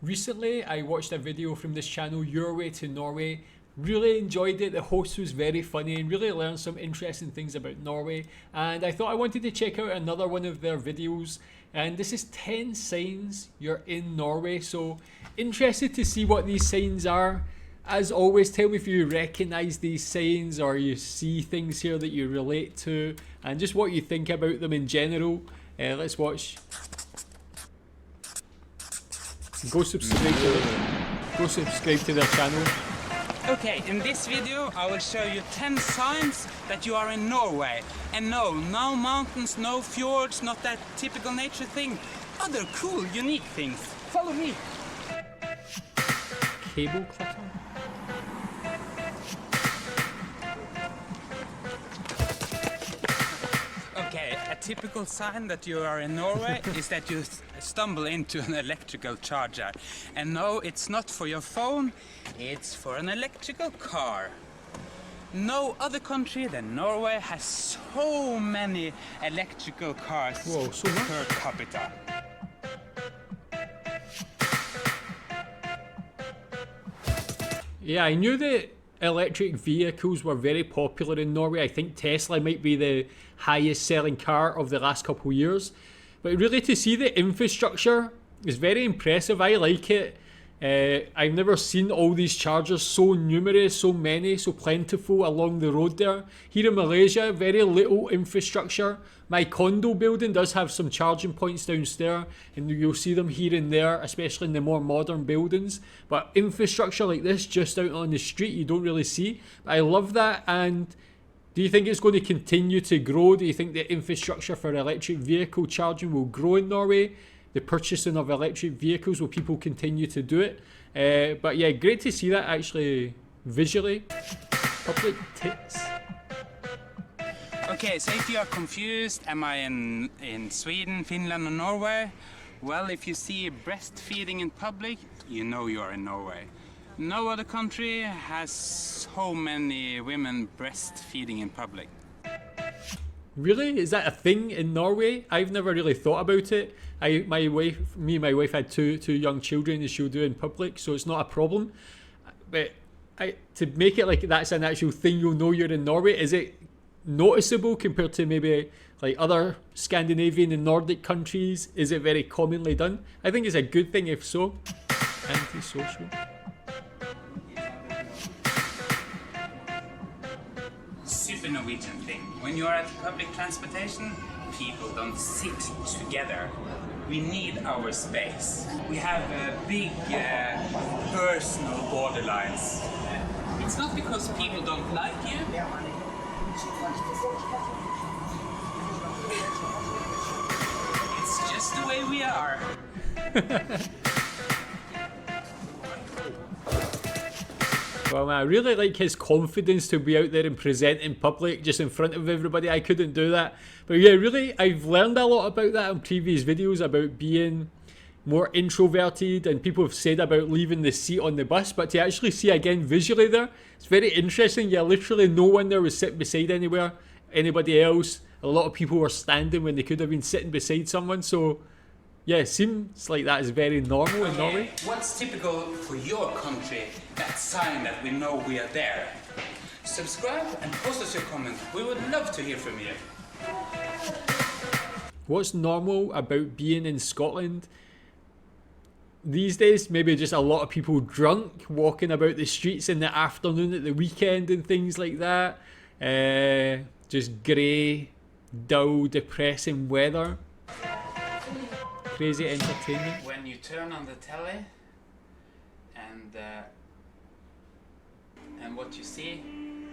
Recently, I watched a video from this channel, Your Way to Norway. Really enjoyed it. The host was very funny and really learned some interesting things about Norway. And I thought I wanted to check out another one of their videos. And this is 10 signs you're in Norway. So interested to see what these signs are. As always, tell me if you recognize these signs or you see things here that you relate to and just what you think about them in general. Let's watch. Go subscribe to their channel. Okay, in this video I will show you 10 signs that you are in Norway. And no mountains, no fjords, not that typical nature thing. Other cool, unique things. Follow me. Cable clicker? Okay, a typical sign that you are in Norway is that you stumble into an electrical charger. And no, it's not for your phone, it's for an electrical car. No other country than Norway has so many electrical cars. Whoa, so much? Per capita. Yeah, I knew that electric vehicles were very popular in Norway. I think Tesla might be the highest selling car of the last couple of years. But really to see the infrastructure is very impressive. I like it. I've never seen all these chargers so numerous, so many, so plentiful along the road there. Here in Malaysia, very little infrastructure. My condo building does have some charging points downstairs, and you'll see them here and there, especially in the more modern buildings. But infrastructure like this, just out on the street, you don't really see. But I love that. And do you think it's going to continue to grow? Do you think the infrastructure for electric vehicle charging will grow in Norway? The purchasing of electric vehicles, will people continue to do it? But yeah, great to see that actually visually. Public tits. Okay, so if you are confused, am I in Sweden, Finland or Norway? Well, if you see breastfeeding in public, you know you are in Norway. No other country has so many women breastfeeding in public. Really? Is that a thing in Norway? I've never really thought about it. Me and my wife had two young children that she'll do in public, so it's not a problem. But to make it like that's an actual thing, you'll know you're in Norway. Is it noticeable compared to maybe like other Scandinavian and Nordic countries? Is it very commonly done? I think it's a good thing if so. Antisocial. Super Norwegian thing. When you are at public transportation, people don't sit together. We need our space. We have big personal borderlines. It's not because people don't like you. It's just the way we are. Well, man, I really like his confidence to be out there and present in public, just in front of everybody. I couldn't do that. But yeah, really, I've learned a lot about that in previous videos, about being more introverted, and people have said about leaving the seat on the bus, but to actually see again visually there, it's very interesting. Yeah, literally no one there was sitting beside anybody else. A lot of people were standing when they could have been sitting beside someone, so yeah, seems like that is very normal in Norway. What's typical for your country? That sign that we know we are there. Subscribe and post us your comment. We would love to hear from you. What's normal about being in Scotland these days? Maybe just a lot of people drunk, walking about the streets in the afternoon at the weekend and things like that. Just grey, dull, depressing weather. Crazy entertainment. When you turn on the telly and what you see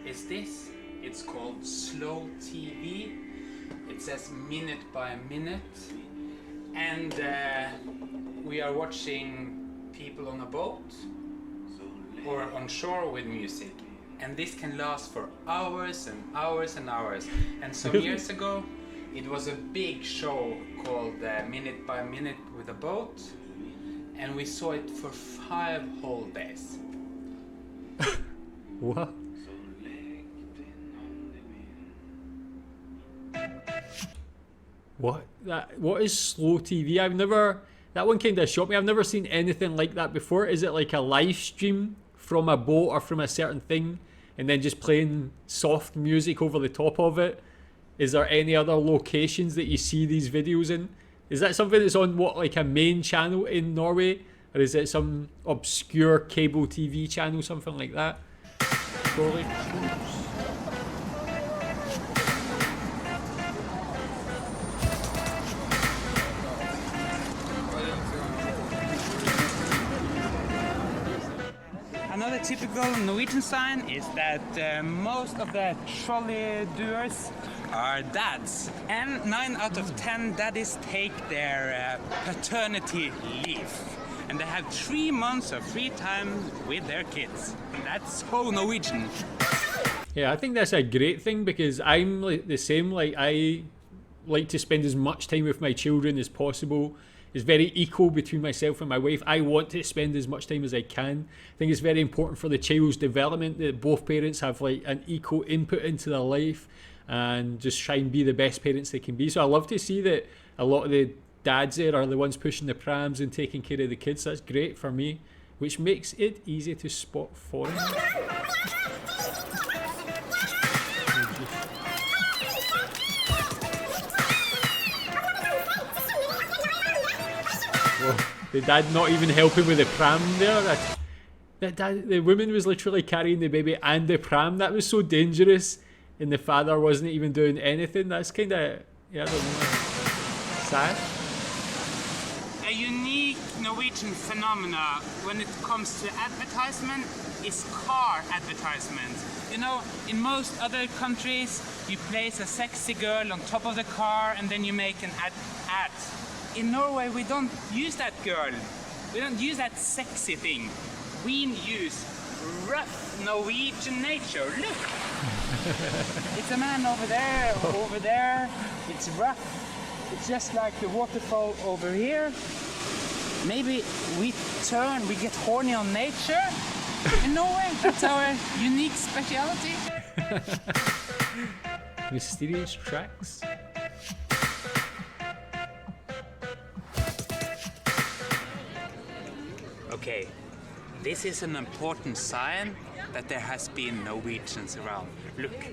is this. It's called slow TV. It says minute by minute, and we are watching people on a boat or on shore with music, and this can last for hours and hours and hours. And some years ago it was a big show called Minute by Minute with a Boat, and we saw it for 5 whole days. What? What is slow TV? I've never That one kind of shocked me. I've never seen anything like that before. Is it like a live stream from a boat or from a certain thing and then just playing soft music over the top of it? Is there any other locations that you see these videos in? Is that something that's on what, like a main channel in Norway? Or is it some obscure cable TV channel, something like that? Probably. Another typical Norwegian sign is that most of the trolley doers are dads. And 9 out of 10 daddies take their paternity leave. And they have 3 months of free time with their kids. And that's so Norwegian. Yeah, I think that's a great thing because I'm like the same. Like, I like to spend as much time with my children as possible. It's very equal between myself and my wife. I want to spend as much time as I can. I think it's very important for the child's development that both parents have like an equal input into their life and just try and be the best parents they can be. So I love to see that a lot of the dads there are the ones pushing the prams and taking care of the kids. That's great for me, which makes it easy to spot foreigners. The dad not even helping with the pram there. The woman was literally carrying the baby and the pram. That was so dangerous. And the father wasn't even doing anything. That's kind of, yeah, I don't know. Sad. A unique Norwegian phenomena when it comes to advertisement is car advertisement. You know, in most other countries, you place a sexy girl on top of the car and then you make an ad. In Norway, we don't use that girl. We don't use that sexy thing. We use rough Norwegian nature. Look! It's a man over there, It's rough. It's just like the waterfall over here. Maybe we get horny on nature in Norway. That's our unique speciality. Mysterious tracks. Okay, this is an important sign that there has been Norwegians around. Look,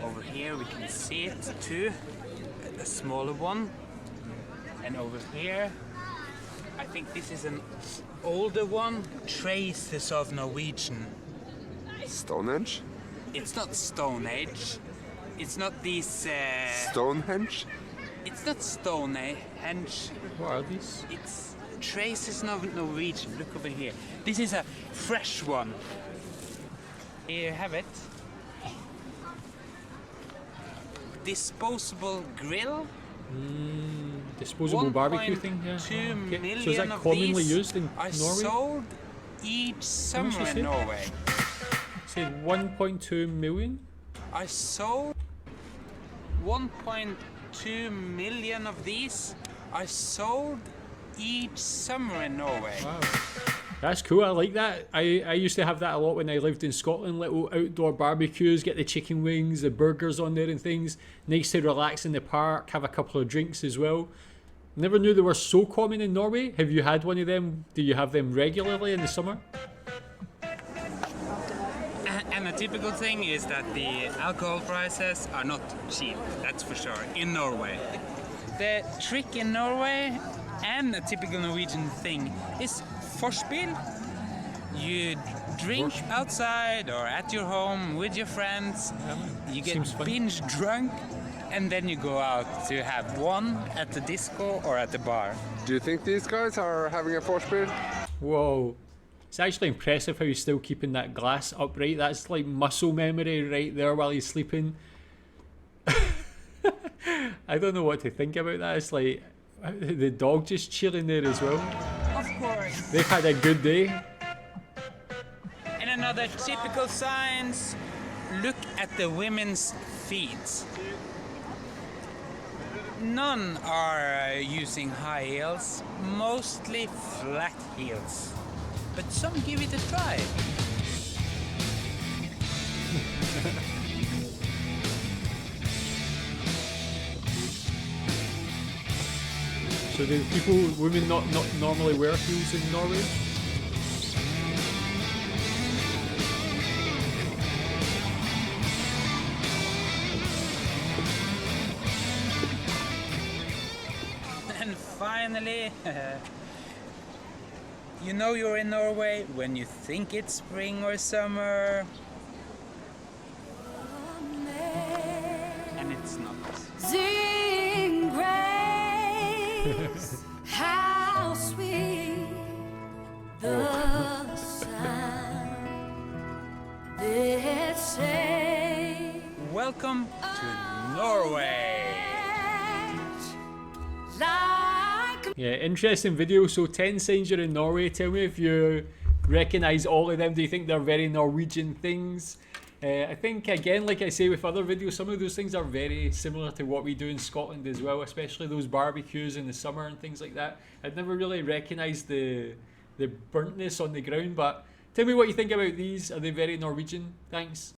over here we can see it too, a smaller one. And over here, I think this is an older one, traces of Norwegian. Stonehenge? It's not Stone Age. It's not these... Stonehenge? It's not Stonehenge. What are these? It's traces of Norwegian. Look over here. This is a fresh one. Here you have it. Disposable grill. Disposable barbecue thing, yeah. 2 million So is that of commonly these used in are Norway? sold each summer say? in Norway. Say 1.2 million? I sold 1.2 million of these. I sold each summer in Norway. Wow. That's cool, I like that. I used to have that a lot when I lived in Scotland, little outdoor barbecues, get the chicken wings, the burgers on there and things. Nice to relax in the park, have a couple of drinks as well. Never knew they were so common in Norway. Have you had one of them? Do you have them regularly in the summer? And a typical thing is that the alcohol prices are not cheap, that's for sure, in Norway. The trick in Norway, and a typical Norwegian thing, is vorspiel. You drink outside or at your home with your friends, you get binge drunk, and then you go out to have one at the disco or at the bar. Do you think these guys are having a vorspiel? Whoa. It's actually impressive how he's still keeping that glass upright. That's like muscle memory right there while he's sleeping. I don't know what to think about that. It's like the dog just chilling there as well. Of course. They've had a good day. And another typical signs, look at the women's feet. None are using high heels, mostly flat heels. But some give it a try. So do women not normally wear heels in Norway? And finally, you know you're in Norway when you think it's spring or summer. And it's not. Sing grace, how sweet the sound that saved Welcome to Norway! like Yeah, interesting video. So 10 signs you're in Norway. Tell me if you recognise all of them. Do you think they're very Norwegian things? I think, again, like I say with other videos, some of those things are very similar to what we do in Scotland as well, especially those barbecues in the summer and things like that. I'd never really recognised the burntness on the ground, but tell me what you think about these. Are they very Norwegian? Thanks.